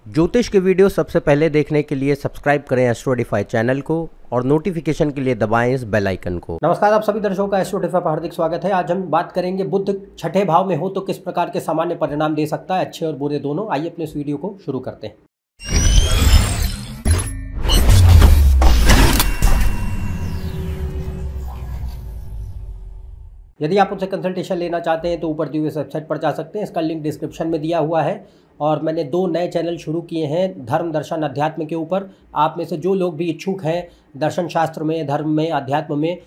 ज्योतिष के वीडियो सबसे पहले देखने के लिए सब्सक्राइब करें एस्ट्रोडिफाई चैनल को और नोटिफिकेशन के लिए दबाएं इस बेल आइकन को। नमस्कार, आप सभी दर्शकों का एस्ट्रोडिफाई पर हार्दिक स्वागत है। आज हम बात करेंगे बुध छठे भाव में हो तो किस प्रकार के सामान्य परिणाम दे सकता है, अच्छे और बुरे दोनों। आइए अपने इस वीडियो को शुरू करते हैं। यदि आप उनसे कंसल्टेशन लेना चाहते हैं तो ऊपर दिए हुए वेबसाइट पर जा सकते हैं, इसका लिंक डिस्क्रिप्शन में दिया हुआ है। और मैंने 2 नए चैनल शुरू किए हैं धर्म दर्शन अध्यात्म के ऊपर। आप में से जो लोग भी इच्छुक हैं दर्शन शास्त्र में, धर्म में, अध्यात्म में,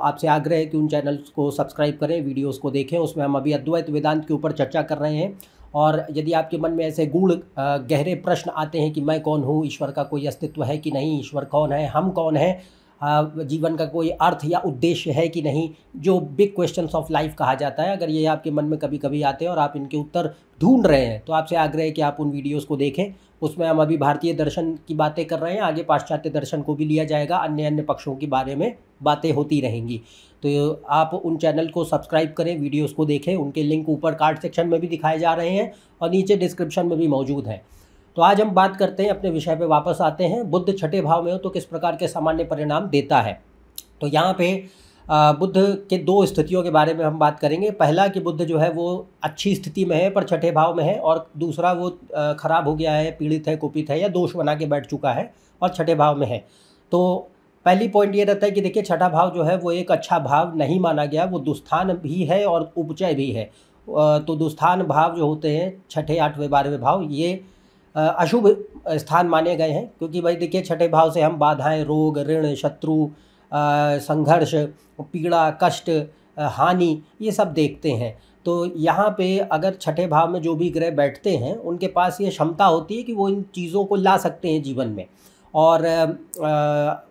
आपसे आग्रह है कि उन चैनल्स को सब्सक्राइब करें, वीडियोस को देखें। उसमें हम अभी अद्वैत वेदांत के ऊपर चर्चा कर रहे हैं। और यदि आपके मन में ऐसे गूढ़ गहरे प्रश्न आते हैं कि मैं कौन हूँ, ईश्वर का कोई अस्तित्व है कि नहीं, ईश्वर कौन है, हम कौन हैं, जीवन का कोई अर्थ या उद्देश्य है कि नहीं, जो बिग क्वेश्चंस ऑफ लाइफ कहा जाता है, अगर ये आपके मन में कभी कभी आते हैं और आप इनके उत्तर ढूंढ रहे हैं तो आपसे आग्रह है कि आप उन वीडियोस को देखें। उसमें हम अभी भारतीय दर्शन की बातें कर रहे हैं, आगे पाश्चात्य दर्शन को भी लिया जाएगा, अन्य पक्षों के बारे में बातें होती रहेंगी। तो आप उन चैनल को सब्सक्राइब करें, वीडियोज़ को देखें। उनके लिंक ऊपर कार्ड सेक्शन में भी दिखाए जा रहे हैं और नीचे डिस्क्रिप्शन में भी मौजूद है। तो आज हम बात करते हैं, अपने विषय पे वापस आते हैं। बुध छठे भाव में हो तो किस प्रकार के सामान्य परिणाम देता है। तो यहाँ पे बुध के 2 स्थितियों के बारे में हम बात करेंगे। पहला कि बुध जो है वो अच्छी स्थिति में है पर छठे भाव में है, और दूसरा वो खराब हो गया है, पीड़ित है, कुपित है या दोष बना के बैठ चुका है और छठे भाव में है। तो पहली पॉइंट ये रहता है कि देखिए, छठा भाव जो है वो एक अच्छा भाव नहीं माना गया, वो दुस्थान भी है और उपचय भी है। तो दुस्थान भाव जो होते हैं, छठे, 8वें, 12वें भाव, ये अशुभ स्थान माने गए हैं। क्योंकि भाई देखिए, छठे भाव से हम बाधाएं, रोग, ऋण, शत्रु, संघर्ष, पीड़ा, कष्ट, हानि, ये सब देखते हैं। तो यहाँ पे अगर छठे भाव में जो भी ग्रह बैठते हैं उनके पास ये क्षमता होती है कि वो इन चीज़ों को ला सकते हैं जीवन में। और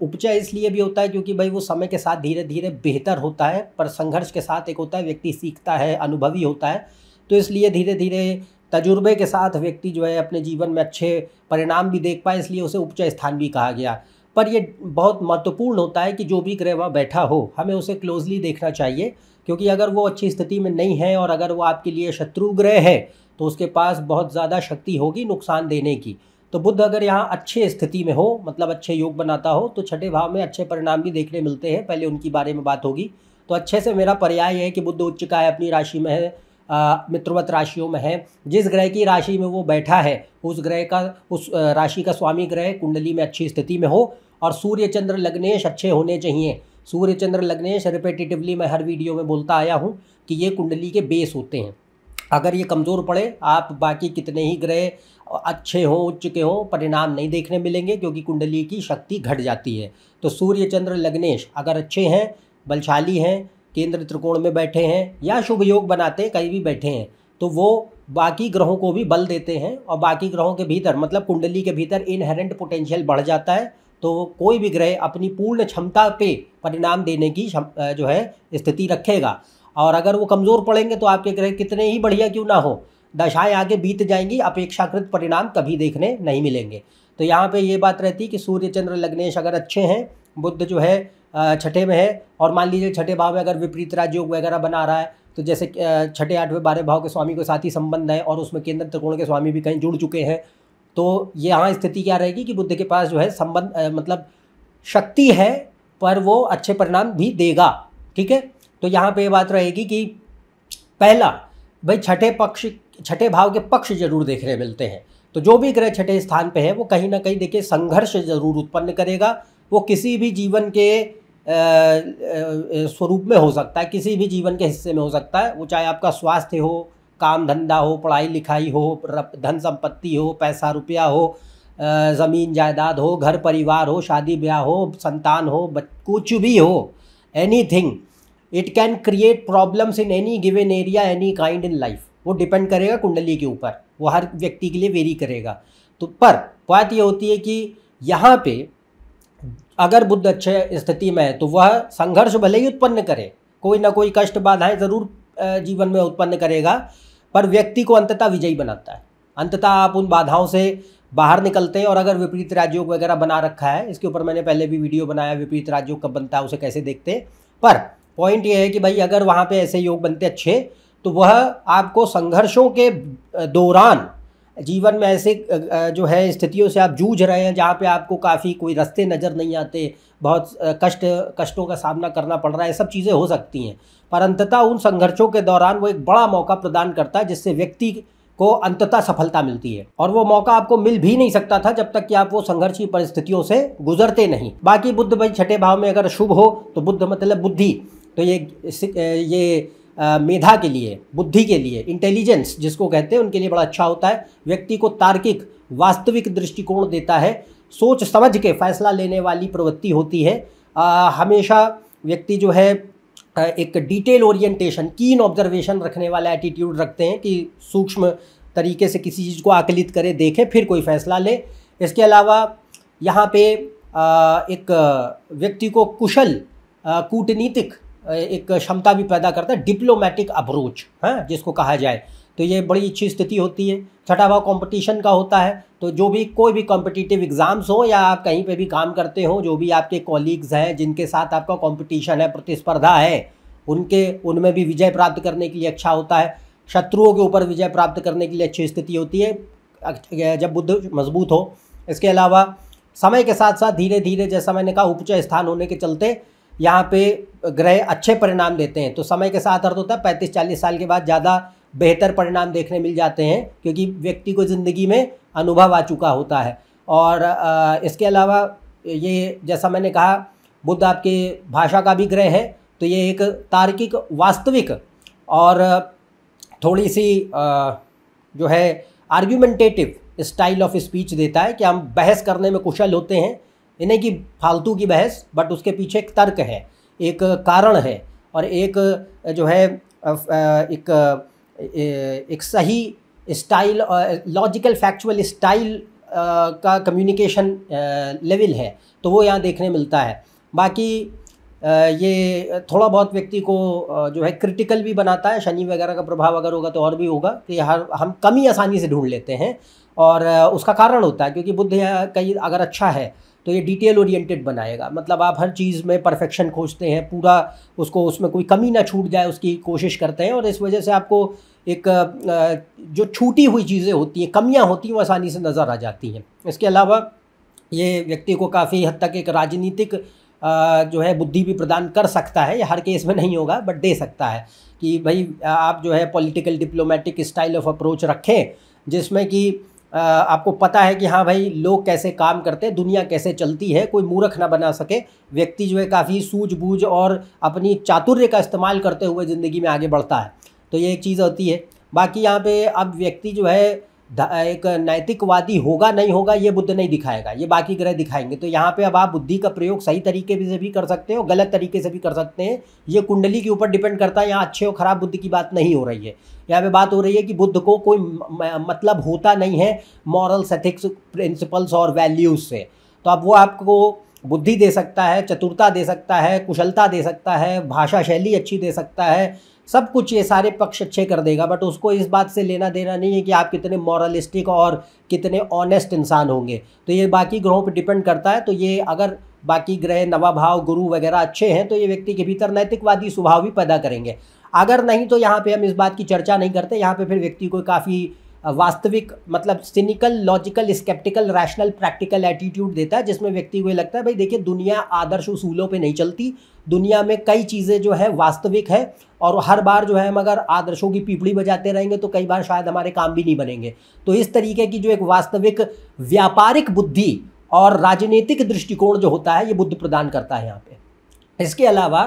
उपचय इसलिए भी होता है क्योंकि भाई वो समय के साथ धीरे धीरे बेहतर होता है, पर संघर्ष के साथ एक होता है व्यक्ति सीखता है, अनुभवी होता है। तो इसलिए धीरे धीरे तजुर्बे के साथ व्यक्ति जो है अपने जीवन में अच्छे परिणाम भी देख पाए, इसलिए उसे उपचय स्थान भी कहा गया। पर ये बहुत महत्वपूर्ण होता है कि जो भी ग्रह वहाँ बैठा हो हमें उसे क्लोजली देखना चाहिए। क्योंकि अगर वो अच्छी स्थिति में नहीं है और अगर वो आपके लिए शत्रु ग्रह है तो उसके पास बहुत ज़्यादा शक्ति होगी नुकसान देने की। तो बुध अगर यहाँ अच्छे स्थिति में हो, मतलब अच्छे योग बनाता हो, तो छठे भाव में अच्छे परिणाम भी देखने मिलते हैं। पहले उनकी बारे में बात होगी। तो अच्छे से मेरा पर्याय है कि बुध उच्च का है, अपनी राशि में है, मित्रवत राशियों में है। जिस ग्रह की राशि में वो बैठा है उस ग्रह का, उस राशि का स्वामी ग्रह कुंडली में अच्छी स्थिति में हो। और सूर्य चंद्र लग्नेश अच्छे होने चाहिए। सूर्य चंद्र लग्नेश रिपीटेटिवली मैं हर वीडियो में बोलता आया हूँ कि ये कुंडली के बेस होते हैं। अगर ये कमज़ोर पड़े, आप बाकी कितने ही ग्रह अच्छे हों, उच्च के हों, परिणाम नहीं देखने मिलेंगे क्योंकि कुंडली की शक्ति घट जाती है। तो सूर्य चंद्र लग्नेश अगर अच्छे हैं, बलशाली हैं, केंद्र त्रिकोण में बैठे हैं या शुभ योग बनाते हैं, कहीं भी बैठे हैं, तो वो बाकी ग्रहों को भी बल देते हैं। और बाकी ग्रहों के भीतर, मतलब कुंडली के भीतर इनहेरेंट पोटेंशियल बढ़ जाता है। तो कोई भी ग्रह अपनी पूर्ण क्षमता पे परिणाम देने की जो है स्थिति रखेगा। और अगर वो कमज़ोर पड़ेंगे तो आपके ग्रह कितने ही बढ़िया क्यों ना हो, दशाएं आगे बीत जाएंगी, अपेक्षाकृत परिणाम कभी देखने नहीं मिलेंगे। तो यहाँ पे ये बात रहती है कि सूर्य चंद्र लग्नेश अगर अच्छे हैं, बुध जो है छठे में है, और मान लीजिए छठे भाव में अगर विपरीत राजयोग वगैरह बना रहा है, तो जैसे छठे, 8वें, 12वें भाव के स्वामी के साथ ही संबंध है और उसमें केंद्र त्रिकोण के स्वामी भी कहीं जुड़ चुके हैं, तो यहाँ स्थिति क्या रहेगी कि बुध के पास जो है संबंध, मतलब शक्ति है, पर वो अच्छे परिणाम भी देगा। ठीक है। तो यहाँ पे ये बात रहेगी कि पहला, भाई छठे भाव के पक्ष जरूर देखने मिलते हैं। तो जो भी ग्रह छठे स्थान पे है वो कहीं ना कहीं देखिए संघर्ष जरूर उत्पन्न करेगा। वो किसी भी जीवन के स्वरूप में हो सकता है, किसी भी जीवन के हिस्से में हो सकता है। वो चाहे आपका स्वास्थ्य हो, काम धंधा हो, पढ़ाई लिखाई हो, धन संपत्ति हो, पैसा रुपया हो, ज़मीन जायदाद हो, घर परिवार हो, शादी ब्याह हो, संतान हो, कुछ भी हो, anything, it can create problems in any given area, any kind in life. वो डिपेंड करेगा कुंडली के ऊपर, वो हर व्यक्ति के लिए वेरी करेगा। तो पर बात ये होती है कि यहाँ पे अगर बुध अच्छे स्थिति में है तो वह संघर्ष भले ही उत्पन्न करे, कोई ना कोई कष्ट बाधाएं ज़रूर जीवन में उत्पन्न करेगा, पर व्यक्ति को अंततः विजयी बनाता है। अंततः आप उन बाधाओं से बाहर निकलते हैं। और अगर विपरीत राजयोग वगैरह बना रखा है, इसके ऊपर मैंने पहले भी वीडियो बनाया, विपरीत राजयोग कब बनता है, उसे कैसे देखते हैं। पर पॉइंट ये है कि भाई अगर वहाँ पे ऐसे योग बनते अच्छे, तो वह आपको संघर्षों के दौरान जीवन में ऐसे जो है स्थितियों से आप जूझ रहे हैं जहाँ पे आपको काफ़ी कोई रास्ते नज़र नहीं आते, बहुत कष्टों का सामना करना पड़ रहा है, सब चीज़ें हो सकती हैं। पर अंततः उन संघर्षों के दौरान वो एक बड़ा मौका प्रदान करता है जिससे व्यक्ति को अंततः सफलता मिलती है, और वो मौका आपको मिल भी नहीं सकता था जब तक कि आप वो संघर्ष की परिस्थितियों से गुजरते नहीं। बाकी बुद्ध भाई छठे भाव में अगर शुभ हो तो बुद्ध मतलब बुद्धि, तो ये मेधा के लिए, बुद्धि के लिए, इंटेलिजेंस जिसको कहते हैं, उनके लिए बड़ा अच्छा होता है। व्यक्ति को तार्किक वास्तविक दृष्टिकोण देता है, सोच समझ के फैसला लेने वाली प्रवृत्ति होती है। हमेशा व्यक्ति जो है एक डिटेल ओरिएंटेशन, कीन ऑब्जर्वेशन रखने वाला एटीट्यूड रखते हैं कि सूक्ष्म तरीके से किसी चीज़ को आकलित करे, देखे, फिर कोई फैसला ले। इसके अलावा यहाँ पे एक व्यक्ति को कुशल कूटनीतिक एक क्षमता भी पैदा करता है, डिप्लोमेटिक अप्रोच, हाँ, जिसको कहा जाए, तो ये बड़ी अच्छी स्थिति होती है। छठा भाव कंपटीशन का होता है, तो जो भी कोई भी कॉम्पिटिटिव एग्ज़ाम्स हो या आप कहीं पे भी काम करते हो, जो भी आपके कॉलीग्स हैं जिनके साथ आपका कंपटीशन है, प्रतिस्पर्धा है, उनमें भी विजय प्राप्त करने के लिए अच्छा होता है। शत्रुओं के ऊपर विजय प्राप्त करने के लिए अच्छी स्थिति होती है जब बुद्ध मजबूत हो। इसके अलावा समय के साथ साथ धीरे धीरे, जैसा मैंने कहा, उच्च स्थान होने के चलते यहाँ पे ग्रह अच्छे परिणाम देते हैं। तो समय के साथ अर्थ होता है 35-40 साल के बाद ज़्यादा बेहतर परिणाम देखने मिल जाते हैं, क्योंकि व्यक्ति को ज़िंदगी में अनुभव आ चुका होता है। और इसके अलावा ये, जैसा मैंने कहा, बुद्ध आपके भाषा का भी ग्रह है, तो ये एक तार्किक, वास्तविक और थोड़ी सी जो है आर्ग्यूमेंटेटिव स्टाइल ऑफ स्पीच देता है कि हम बहस करने में कुशल होते हैं, इन्हें की फालतू की बहस, बट उसके पीछे एक तर्क है, एक कारण है, और एक जो है एक सही स्टाइल, लॉजिकल फैक्चुअल स्टाइल का कम्युनिकेशन लेवल है, तो वो यहाँ देखने मिलता है। बाकी ये थोड़ा बहुत व्यक्ति को जो है क्रिटिकल भी बनाता है। शनि वगैरह का प्रभाव अगर होगा तो और भी होगा कि हम कमी आसानी से ढूंढ लेते हैं, और उसका कारण होता है क्योंकि बुद्ध कहीं अगर अच्छा है तो ये डिटेल ओरिएंटेड बनाएगा, मतलब आप हर चीज़ में परफेक्शन खोजते हैं, पूरा उसको, उसमें कोई कमी ना छूट जाए उसकी कोशिश करते हैं, और इस वजह से आपको एक जो छूटी हुई चीज़ें होती हैं, कमियां होती हैं, वो आसानी से नज़र आ जाती हैं। इसके अलावा ये व्यक्ति को काफ़ी हद तक एक राजनीतिक जो है बुद्धि भी प्रदान कर सकता है। ये हर केस में नहीं होगा, बट दे सकता है कि भाई आप जो है political diplomatic style of approach रखें, जिसमें कि आपको पता है कि हाँ भाई लोग कैसे काम करते हैं, दुनिया कैसे चलती है, कोई मूर्ख ना बना सके। व्यक्ति जो है काफ़ी सूझबूझ और अपनी चातुर्य का इस्तेमाल करते हुए ज़िंदगी में आगे बढ़ता है, तो ये एक चीज़ होती है। बाकी यहाँ पे अब व्यक्ति जो है एक नैतिकवादी होगा नहीं होगा ये बुद्ध नहीं दिखाएगा, ये बाकी ग्रह दिखाएंगे। तो यहाँ पे अब आप बुद्धि का प्रयोग सही तरीके से भी कर सकते हो, गलत तरीके से भी कर सकते हैं, ये कुंडली के ऊपर डिपेंड करता है। यहाँ अच्छे और ख़राब बुद्धि की बात नहीं हो रही है, यहाँ पे बात हो रही है कि बुद्ध को कोई मतलब होता नहीं है मॉरल्स, एथिक्स, प्रिंसिपल्स और वैल्यूज़ से। तो अब वो आपको बुद्धि दे सकता है, चतुरता दे सकता है, कुशलता दे सकता है, भाषा शैली अच्छी दे सकता है, सब कुछ ये सारे पक्ष अच्छे कर देगा, बट उसको इस बात से लेना देना नहीं है कि आप कितने मॉरलिस्टिक और कितने ऑनेस्ट इंसान होंगे। तो ये बाकी ग्रहों पर डिपेंड करता है। तो ये अगर बाकी ग्रह, नवाभाव, गुरु वगैरह अच्छे हैं तो ये व्यक्ति के भीतर नैतिकवादी स्वभाव भी पैदा करेंगे। अगर नहीं तो यहाँ पे हम इस बात की चर्चा नहीं करते। यहाँ पे फिर व्यक्ति को काफ़ी वास्तविक, मतलब cynical, logical, sceptical, rational, practical attitude देता है, जिसमें व्यक्ति को ये लगता है भाई देखिए दुनिया आदर्श उसूलों पे नहीं चलती, दुनिया में कई चीज़ें जो है वास्तविक है, और हर बार जो है हम अगर आदर्शों की पीपड़ी बजाते रहेंगे तो कई बार शायद हमारे काम भी नहीं बनेंगे। तो इस तरीके की जो एक वास्तविक व्यापारिक बुद्धि और राजनीतिक दृष्टिकोण जो होता है ये बुद्ध प्रदान करता है यहाँ पे। इसके अलावा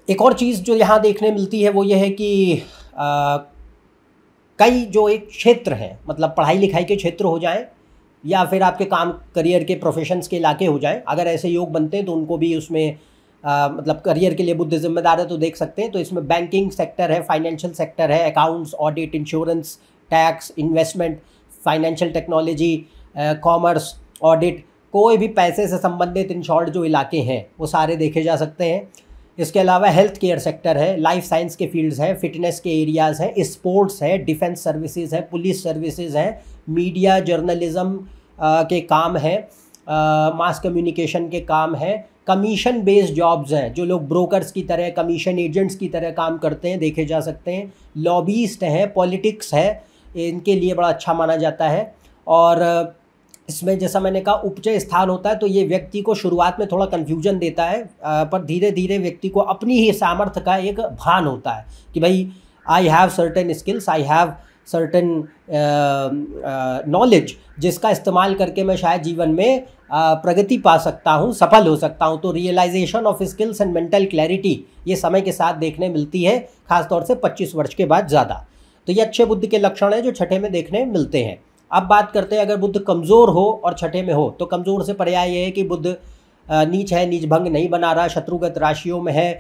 एक और चीज़ जो यहाँ देखने मिलती है वो ये है कि कई जो एक क्षेत्र हैं, मतलब पढ़ाई लिखाई के क्षेत्र हो जाएं या फिर आपके काम, करियर के, प्रोफेशंस के इलाके हो जाएं, अगर ऐसे योग बनते हैं तो उनको भी उसमें मतलब करियर के लिए बुद्ध जिम्मेदार है तो देख सकते हैं। तो इसमें बैंकिंग सेक्टर है, फाइनेंशियल सेक्टर है, accounts, audit, insurance, tax, investment, financial technology, commerce, audit, कोई भी पैसे से संबंधित इन शॉर्ट जो इलाके हैं वो सारे देखे जा सकते हैं। इसके अलावा हेल्थ केयर सेक्टर है, लाइफ साइंस के फील्ड्स हैं, फिटनेस के एरियाज़ हैं, स्पोर्ट्स है, डिफेंस सर्विसेज है, पुलिस सर्विसेज हैं, मीडिया जर्नलिज्म के काम है, मास कम्युनिकेशन के काम है, कमीशन बेस्ड जॉब्स हैं, जो लोग ब्रोकर्स की तरह, कमीशन एजेंट्स की तरह काम करते हैं, देखे जा सकते हैं। लॉबीस्ट हैं, पॉलिटिक्स है, इनके लिए बड़ा अच्छा माना जाता है। और इसमें जैसा मैंने कहा उपचय स्थान होता है, तो ये व्यक्ति को शुरुआत में थोड़ा कन्फ्यूजन देता है, पर धीरे धीरे व्यक्ति को अपनी ही सामर्थ्य का एक भान होता है कि भाई I have certain skills, I have certain knowledge, जिसका इस्तेमाल करके मैं शायद जीवन में प्रगति पा सकता हूँ, सफल हो सकता हूँ। तो realisation of skills and mental clarity ये समय के साथ देखने मिलती है, खासतौर से 25 वर्ष के बाद ज़्यादा। तो ये अच्छे बुद्धि के लक्षण हैं जो छठे में देखने मिलते हैं। अब बात करते हैं अगर बुध कमज़ोर हो और छठे में हो, तो कमज़ोर से पर्याय ये है कि बुध नीच है, नीच भंग नहीं बना रहा, शत्रुगत राशियों में है,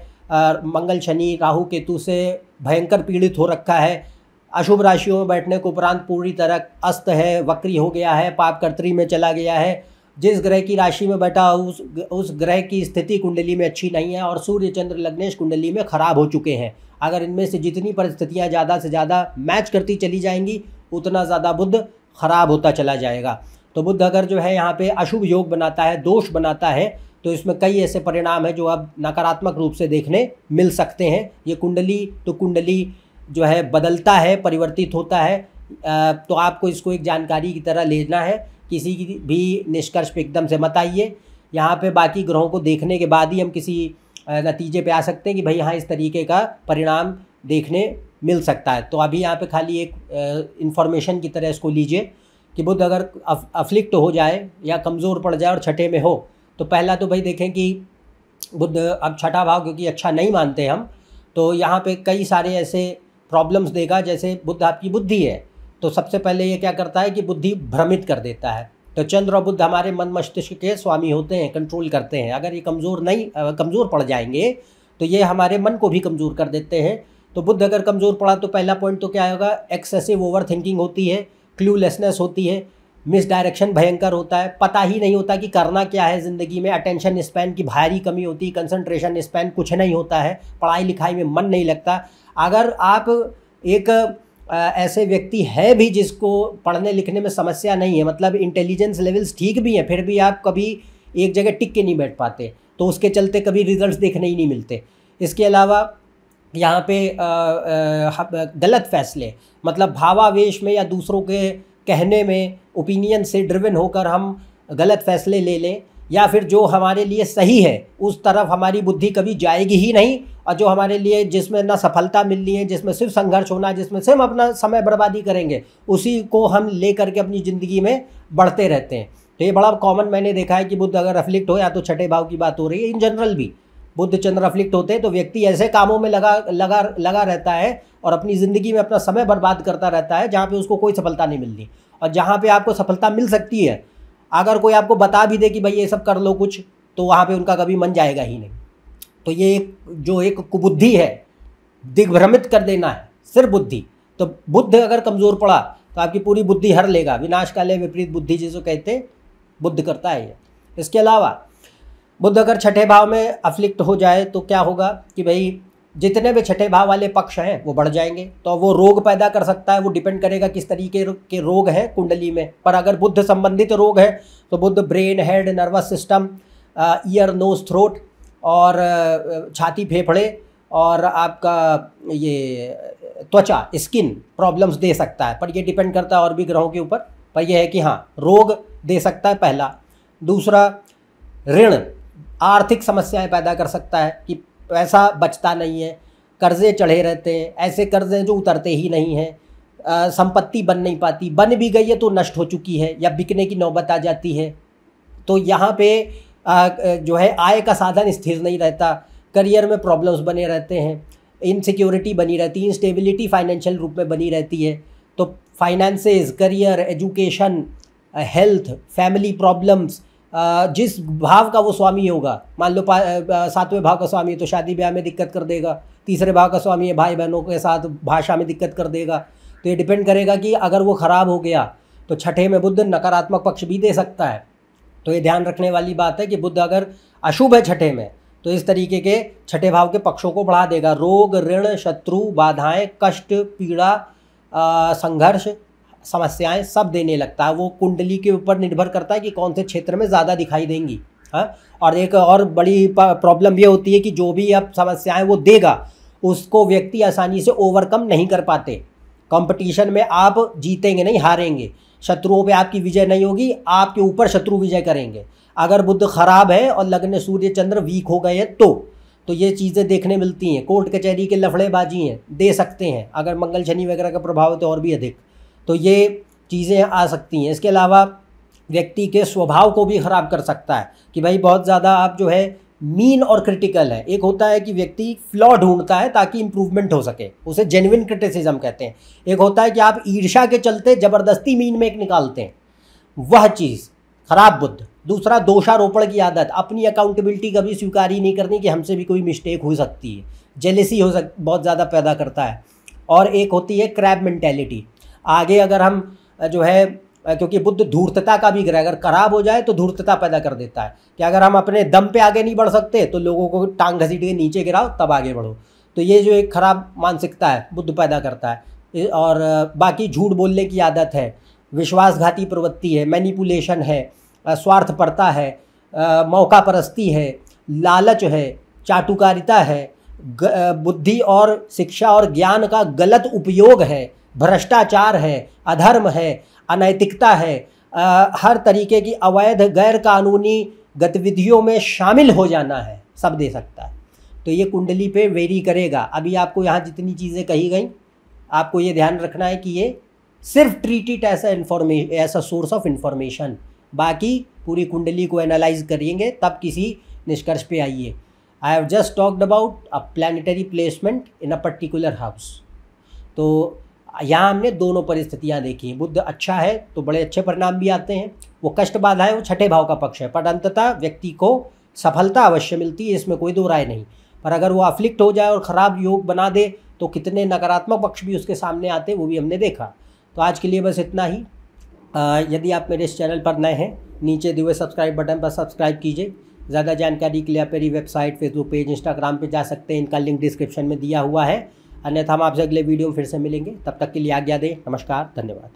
मंगल शनि राहु केतु से भयंकर पीड़ित हो रखा है, अशुभ राशियों में बैठने के उपरांत पूरी तरह अस्त है, वक्री हो गया है, पाप कर्त्री में चला गया है। जिस ग्रह की राशि में बैठा उस ग्रह की स्थिति कुंडली में अच्छी नहीं है, और सूर्य चंद्र लग्नेश कुंडली में खराब हो चुके हैं। अगर इनमें से जितनी परिस्थितियाँ ज़्यादा से ज़्यादा मैच करती चली जाएंगी, उतना ज़्यादा बुध खराब होता चला जाएगा। तो बुध अगर जो है यहाँ पे अशुभ योग बनाता है, दोष बनाता है, तो इसमें कई ऐसे परिणाम हैं जो अब नकारात्मक रूप से देखने मिल सकते हैं। ये कुंडली जो है बदलता है, परिवर्तित होता है, तो आपको इसको एक जानकारी की तरह लेना है, किसी की भी निष्कर्ष पे एकदम से मत आइए। यहाँ पे बाकी ग्रहों को देखने के बाद ही हम किसी नतीजे पे आ सकते हैं कि भाई हाँ इस तरीके का परिणाम देखने मिल सकता है। तो अभी यहाँ पे खाली एक इन्फॉर्मेशन की तरह इसको लीजिए कि बुध अगर अफ्लिक्ट हो जाए या कमज़ोर पड़ जाए और छठे में हो, तो पहला तो भाई देखें कि बुध अब छठा भाव क्योंकि अच्छा नहीं मानते हम, तो यहाँ पे कई सारे ऐसे प्रॉब्लम्स देगा। जैसे बुध आपकी बुद्धि है, तो सबसे पहले ये क्या करता है कि बुद्धि भ्रमित कर देता है। तो चंद्र और बुध हमारे मन मस्तिष्क के स्वामी होते हैं, कंट्रोल करते हैं। अगर ये कमज़ोर पड़ जाएंगे तो ये हमारे मन को भी कमज़ोर कर देते हैं। तो बुध अगर कमज़ोर पड़ा तो पहला पॉइंट तो क्या होगा, एक्सेसिव ओवर थिंकिंग होती है, क्लूलेसनेस होती है, मिस डायरेक्शन भयंकर होता है, पता ही नहीं होता कि करना क्या है ज़िंदगी में, अटेंशन स्पैन की भारी कमी होती है, कंसंट्रेशन स्पैन कुछ नहीं होता है, पढ़ाई लिखाई में मन नहीं लगता। अगर आप एक ऐसे व्यक्ति है भी जिसको पढ़ने लिखने में समस्या नहीं है, मतलब इंटेलिजेंस लेवल्स ठीक भी हैं, फिर भी आप कभी एक जगह टिक के नहीं बैठ पाते, तो उसके चलते कभी रिजल्ट्स देखने ही नहीं मिलते। इसके अलावा यहाँ पे गलत फैसले, मतलब भावावेश में या दूसरों के कहने में, ओपिनियन से ड्रिवन होकर हम गलत फैसले ले लें, या फिर जो हमारे लिए सही है उस तरफ हमारी बुद्धि कभी जाएगी ही नहीं, और जो हमारे लिए जिसमें ना सफलता मिलनी है, जिसमें सिर्फ संघर्ष होना है, जिसमें सिर्फ अपना समय बर्बादी करेंगे, उसी को हम ले करके अपनी ज़िंदगी में बढ़ते रहते हैं। तो ये बड़ा कॉमन मैंने देखा है कि बुध अगर अफ्लिक्ट हो, या तो छठे भाव की बात हो रही है, इन जनरल भी बुध चंद्र अफ्लिक्ट होते हैं तो व्यक्ति ऐसे कामों में लगा रहता है और अपनी ज़िंदगी में अपना समय बर्बाद करता रहता है जहाँ पे उसको कोई सफलता नहीं मिलती। और जहाँ पे आपको सफलता मिल सकती है, अगर कोई आपको बता भी दे कि भाई ये सब कर लो कुछ, तो वहाँ पे उनका कभी मन जाएगा ही नहीं। तो ये एक कुबुद्धि है, दिग्भ्रमित कर देना है सिर्फ बुद्धि। तो बुध अगर कमज़ोर पड़ा तो आपकी पूरी बुद्धि हर लेगा, विनाशकाले विपरीत बुद्धि जिसको कहते हैं, बुध करता है ये। इसके अलावा बुध अगर छठे भाव में अफ्लिक्ट हो जाए तो क्या होगा कि भाई जितने भी छठे भाव वाले पक्ष हैं वो बढ़ जाएंगे, तो वो रोग पैदा कर सकता है। वो डिपेंड करेगा किस तरीके के रोग हैं कुंडली में। पर अगर बुध संबंधित रोग है तो Budh brain, head, nervous system, ear, nose, throat और छाती, फेफड़े और आपका ये त्वचा, स्किन प्रॉब्लम्स दे सकता है। पर ये डिपेंड करता है और भी ग्रहों के ऊपर। पर यह है कि हाँ रोग दे सकता है पहला। दूसरा, ऋण, आर्थिक समस्याएं पैदा कर सकता है कि पैसा बचता नहीं है, कर्जे चढ़े रहते हैं, ऐसे कर्जे जो उतरते ही नहीं हैं, संपत्ति बन नहीं पाती, बन भी गई है तो नष्ट हो चुकी है या बिकने की नौबत आ जाती है। तो यहाँ पे जो है आय का साधन स्थिर नहीं रहता, करियर में प्रॉब्लम्स बने रहते हैं, इनसिक्योरिटी बनी रहती है, इंस्टेबिलिटी फाइनेंशियल रूप में बनी रहती है। तो finances, career, education, health, family problems, जिस भाव का वो स्वामी होगा, मान लो 7वें भाव का स्वामी है तो शादी ब्याह में दिक्कत कर देगा, तीसरे भाव का स्वामी है भाई बहनों के साथ भाषा में दिक्कत कर देगा। तो ये डिपेंड करेगा कि अगर वो ख़राब हो गया तो छठे में बुध नकारात्मक पक्ष भी दे सकता है। तो ये ध्यान रखने वाली बात है कि बुध अगर अशुभ है छठे में तो इस तरीके के छठे भाव के पक्षों को बढ़ा देगा। रोग, ऋण, शत्रु, बाधाएं, कष्ट, पीड़ा, संघर्ष, समस्याएं सब देने लगता है। वो कुंडली के ऊपर निर्भर करता है कि कौन से क्षेत्र में ज़्यादा दिखाई देंगी। हाँ, और एक और बड़ी प्रॉब्लम ये होती है कि जो भी अब समस्याएं वो देगा उसको व्यक्ति आसानी से ओवरकम नहीं कर पाते। कंपटीशन में आप जीतेंगे नहीं, हारेंगे। शत्रुओं पे आपकी विजय नहीं होगी, आपके ऊपर शत्रु विजय करेंगे। अगर बुध खराब है और लग्न सूर्य चंद्र वीक हो गए हैं तो ये चीज़ें देखने मिलती हैं। कोर्ट कचहरी के लफड़ेबाजी हैं, दे सकते हैं। अगर मंगल शनि वगैरह का प्रभाव है तो और भी अधिक, तो ये चीज़ें आ सकती हैं। इसके अलावा व्यक्ति के स्वभाव को भी ख़राब कर सकता है कि भाई बहुत ज़्यादा आप जो है मीन और क्रिटिकल है। एक होता है कि व्यक्ति फ्लॉ ढूंढता है ताकि इम्प्रूवमेंट हो सके, उसे जेन्युइन क्रिटिसिज्म कहते हैं। एक होता है कि आप ईर्ष्या के चलते ज़बरदस्ती मीन में एक निकालते हैं, वह चीज़ खराब बुद्ध। दूसरा, दोषारोपण की आदत, अपनी अकाउंटेबिलिटी कभी स्वीकार ही नहीं करनी कि हमसे भी कोई मिस्टेक हो सकती है। जेलेसी बहुत ज़्यादा पैदा करता है। और एक होती है क्रैब मेंटेलिटी। आगे अगर हम जो है, क्योंकि बुद्ध धूर्तता का भी ग्रह, अगर खराब हो जाए तो धूर्तता पैदा कर देता है कि अगर हम अपने दम पे आगे नहीं बढ़ सकते तो लोगों को टांग घसीट के नीचे गिराओ तब आगे बढ़ो। तो ये जो एक खराब मानसिकता है बुद्ध पैदा करता है। और बाकी झूठ बोलने की आदत है, विश्वासघाती प्रवृत्ति है, मैनिपुलेशन है, स्वार्थपरता है, मौका परस्ती है, लालच है, चाटुकारिता है, बुद्धि और शिक्षा और ज्ञान का गलत उपयोग है, भ्रष्टाचार है, अधर्म है, अनैतिकता है, हर तरीके की अवैध गैर कानूनी गतिविधियों में शामिल हो जाना है, सब दे सकता है। तो ये कुंडली पे वेरी करेगा। अभी आपको यहाँ जितनी चीज़ें कही गई, आपको ये ध्यान रखना है कि ये सिर्फ ट्रीट इट ऐसा सोर्स ऑफ इंफॉर्मेशन। बाकी पूरी कुंडली को एनालाइज करेंगे तब किसी निष्कर्ष पे आइए। I have just talked about a planetary placement in a particular house. तो यहाँ हमने दोनों परिस्थितियाँ देखी। बुध अच्छा है तो बड़े अच्छे परिणाम भी आते हैं, वो कष्ट बाधा है, वो छठे भाव का पक्ष है, पर अंततः व्यक्ति को सफलता अवश्य मिलती है, इसमें कोई दो राय नहीं। पर अगर वो अफ्लिक्ट हो जाए और ख़राब योग बना दे तो कितने नकारात्मक पक्ष भी उसके सामने आते हैं, वो भी हमने देखा। तो आज के लिए बस इतना ही। यदि आप मेरे इस चैनल पर नए हैं, नीचे दिए हुए सब्सक्राइब बटन पर सब्सक्राइब कीजिए। ज़्यादा जानकारी के लिए आप मेरी वेबसाइट, फेसबुक पेज, इंस्टाग्राम पे जा सकते हैं, इनका लिंक डिस्क्रिप्शन में दिया हुआ है। अन्यथा हम आपसे अगले वीडियो में फिर से मिलेंगे, तब तक के लिए आज्ञा दें। नमस्कार, धन्यवाद।